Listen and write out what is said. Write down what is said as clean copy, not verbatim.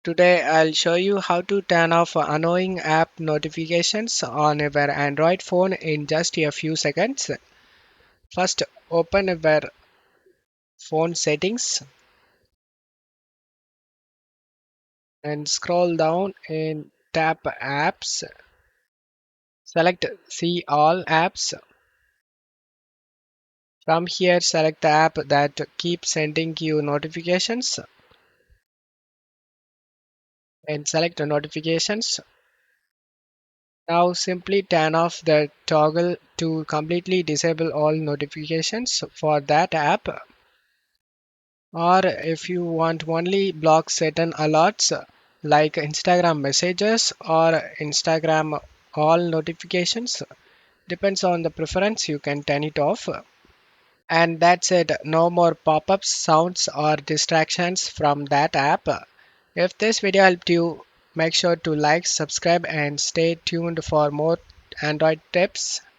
Today I'll show you how to turn off annoying app notifications on your Android phone in just a few seconds. First, open your phone settings and scroll down and tap apps. Select see all apps. From here, select the app that keeps sending you notifications and select the notifications. Now simply turn off the toggle to completely disable all notifications for that app. Or if you want only block certain alerts like Instagram messages or Instagram all notifications, depends on the preference, you can turn it off. And that's it, no more pop-ups, sounds or distractions from that app. If this video helped you, make sure to like, subscribe and stay tuned for more Android tips.